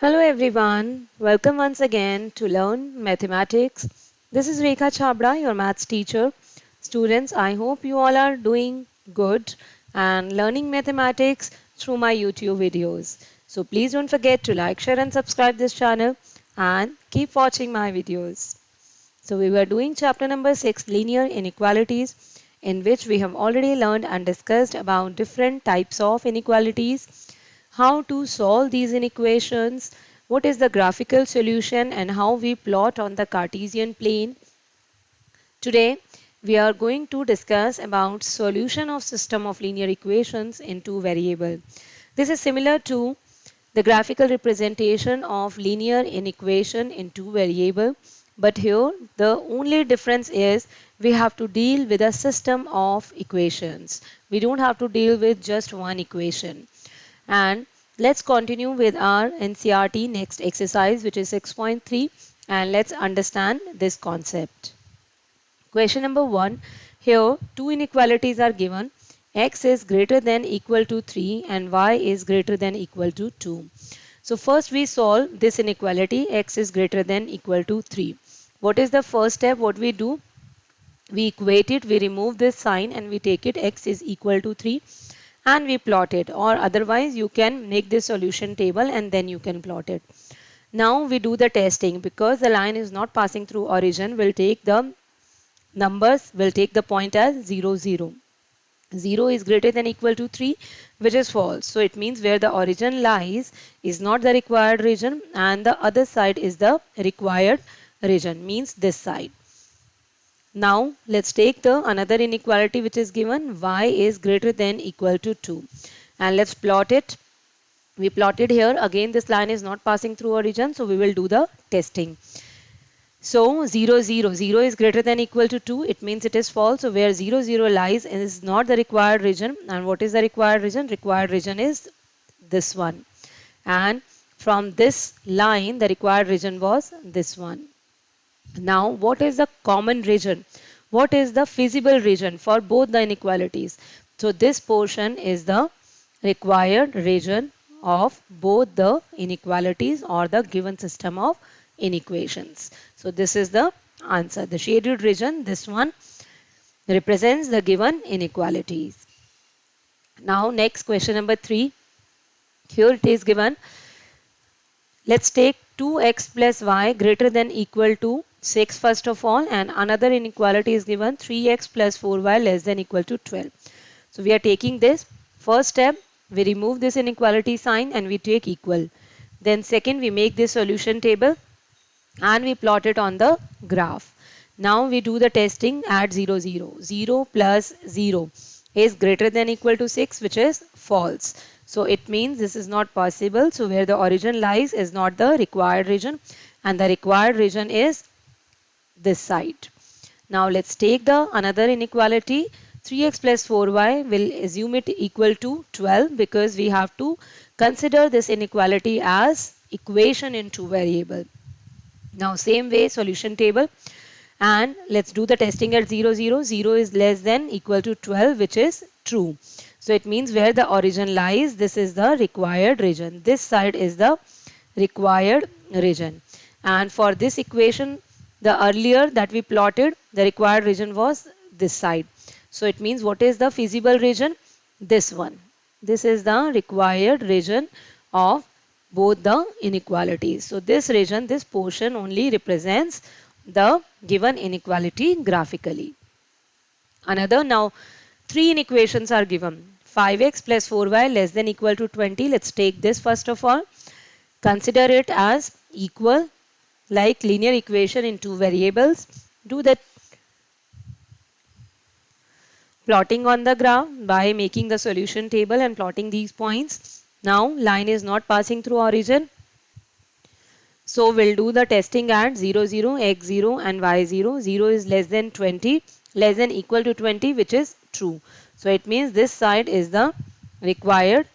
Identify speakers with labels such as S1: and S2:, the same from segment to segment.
S1: Hello everyone, welcome once again to Learn Mathematics. This is Rekha Chabra, your maths teacher. Students, I hope you all are doing good and learning mathematics through my YouTube videos. So please don't forget to like, share and subscribe this channel and keep watching my videos. So we were doing chapter number 6, linear inequalities, in which we have already learned and discussed about different types of inequalities, how to solve these inequations, what is the graphical solution and how we plot on the Cartesian plane. Today we are going to discuss about solution of system of linear equations in two variable. This is similar to the graphical representation of linear inequation in two variable, but here the only difference is we have to deal with a system of equations. We don't have to deal with just one equation. And let's continue with our NCERT next exercise, which is 6.3, and let's understand this concept. Question number 1. Here two inequalities are given. X is greater than equal to 3 and y is greater than equal to 2. So first we solve this inequality, x is greater than equal to 3. What is the first step? What we do? We equate it, we remove this sign and we take it x is equal to 3 and we plot it, or otherwise you can make this solution table and then you can plot it. Now we do the testing. Because the line is not passing through origin, we'll take the numbers, we'll take the point as 0 0. 0 is greater than equal to 3, which is false. So it means where the origin lies is not the required region and the other side is the required region, means this side. Now let's take the another inequality which is given, y is greater than equal to 2, and let's plot it. We plotted here, again this line is not passing through origin, so we will do the testing. So 0 0 0 is greater than equal to 2, it means it is false. So where 0 0 lies is not the required region. And what is the required region? Required region is this one, and from this line the required region was this one. Now what is the common region? What is the feasible region for both the inequalities? So this portion is the required region of both the inequalities or the given system of inequations. So this is the answer. The shaded region, this one, represents the given inequalities. Now next, question number 3. Here it is given. Let's take 2x plus y greater than equal to 6 first of all, and another inequality is given, 3x plus 4y less than equal to 12. So we are taking this. First step, we remove this inequality sign and we take equal. Then second, we make this solution table and we plot it on the graph. Now we do the testing at 0 0. 0 plus 0 is greater than equal to 6, which is false. So it means this is not possible. So where the origin lies is not the required region and the required region is this side. Now let's take the another inequality. 3x plus 4y, will assume it equal to 12 because we have to consider this inequality as equation in two variable. Now same way, solution table, and let's do the testing at 0 0. 0 is less than equal to 12, which is true. So it means where the origin lies, this is the required region. This side is the required region. And for this equation, the earlier that we plotted, the required region was this side. So it means what is the feasible region? This one. This is the required region of both the inequalities. So this region, this portion only represents the given inequality graphically. Another, now three inequations are given. 5x plus 4y less than equal to 20. Let's take this first of all. Consider it as equal, like linear equation in two variables. Do the plotting on the graph by making the solution table and plotting these points. Now line is not passing through origin. So we'll do the testing at 0 0, x 0 and y 0. 0 is less than 20, less than equal to 20, which is true. So it means this side is the required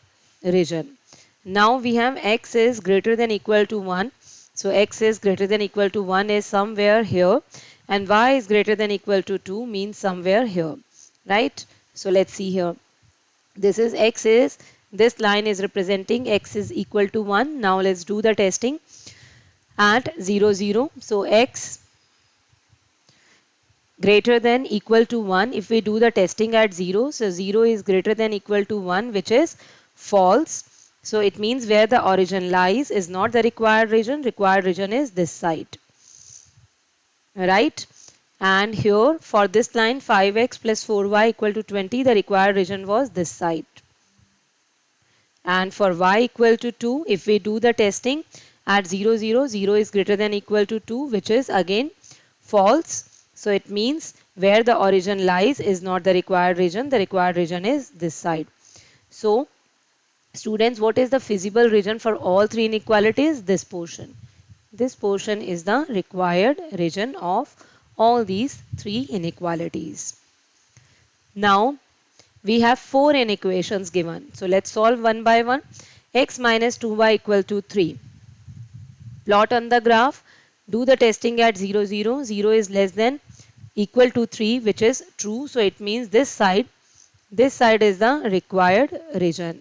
S1: region. Now we have x is greater than equal to 1. So x is greater than equal to 1 is somewhere here, and y is greater than equal to 2 means somewhere here, right? So let's see here. This is x is This line is representing x is equal to 1. Now let's do the testing at 0, 0. So x greater than equal to 1. If we do the testing at 0, so 0 is greater than equal to 1, which is false. So it means where the origin lies is not the required region is this side. Right? And here for this line 5x plus 4y equal to 20, the required region was this side. And for y equal to 2, if we do the testing at 0, 0, 0 is greater than equal to 2, which is again false. So it means where the origin lies is not the required region is this side. So students, what is the feasible region for all three inequalities? This portion. This portion is the required region of all these three inequalities. Now we have four inequations given. So let's solve one by one. X minus 2y equal to 3. Plot on the graph. Do the testing at 0, 0. 0 is less than equal to 3, which is true. So it means this side is the required region.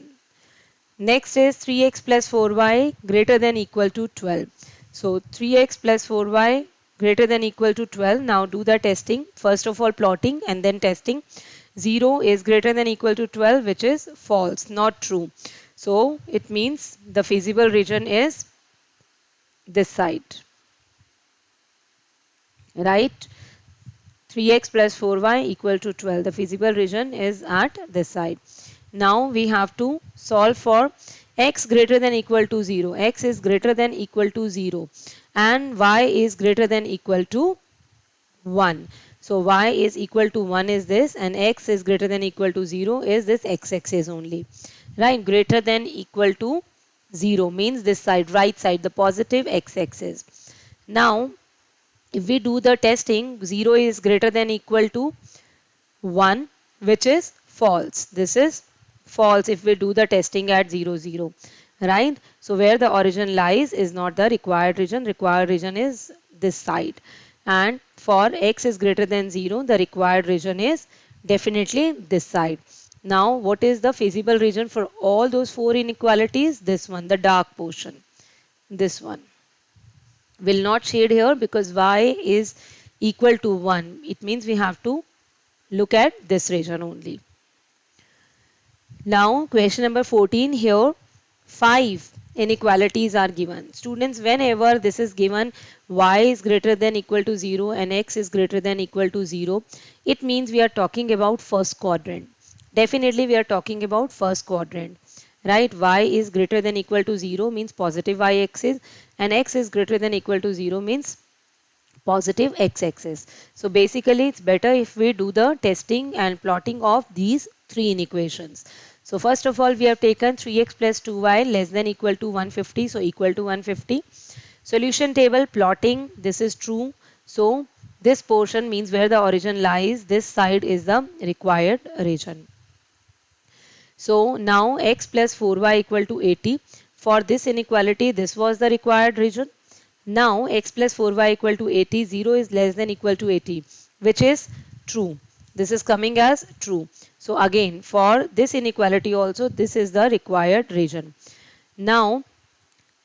S1: Next is 3x plus 4y greater than equal to 12. So 3x plus 4y greater than equal to 12. Now do the testing. First of all plotting and then testing. 0 is greater than equal to 12, which is false, not true. So it means the feasible region is this side. Right? 3x plus 4y equal to 12. The feasible region is at this side. Now we have to solve for x greater than equal to 0. X is greater than equal to 0 and y is greater than equal to 1. So y is equal to 1 is this and x is greater than equal to 0 is this x-axis only. Right? Greater than equal to 0 means this side, right side, the positive x-axis. Now if we do the testing, 0 is greater than equal to 1, which is false. This is false if we do the testing at 0, 0. Right? So where the origin lies is not the required region is this side. And for x is greater than 0, the required region is definitely this side. Now what is the feasible region for all those four inequalities? This one, the dark portion. This one. Will not shade here because y is equal to 1. It means we have to look at this region only. Now question number 14, here 5 inequalities are given. Students, whenever this is given y is greater than equal to 0 and x is greater than equal to 0, it means we are talking about first quadrant. Definitely we are talking about first quadrant. Right? Y is greater than equal to 0 means positive y-axis and x is greater than equal to 0 means positive x-axis. So basically it's better if we do the testing and plotting of these three inequations. So first of all we have taken 3x plus 2y less than equal to 150, so equal to 150. Solution table plotting, this is true. So this portion means where the origin lies, this side is the required region. So now x plus 4y equal to 80. For this inequality, this was the required region. Now x plus 4y equal to 80, 0 is less than equal to 80, which is true. This is coming as true. So again, for this inequality also, this is the required region. Now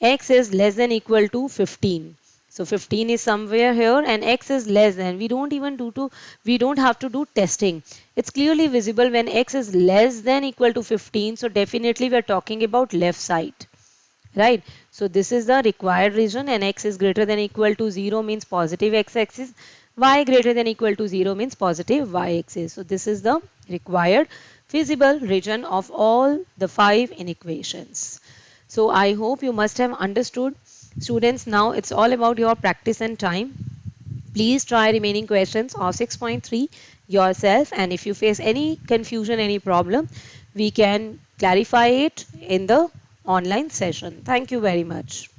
S1: x is less than equal to 15. So 15 is somewhere here and x is less than. We don't have to do testing. It's clearly visible when x is less than equal to 15. So definitely we are talking about left side. Right? So this is the required region and x is greater than equal to 0 means positive x-axis. Y greater than equal to 0 means positive y-axis. So this is the required feasible region of all the 5 inequations. So I hope you must have understood. Students, now it's all about your practice and time. Please try remaining questions of 6.3 yourself, and if you face any confusion, any problem, we can clarify it in the online session. Thank you very much.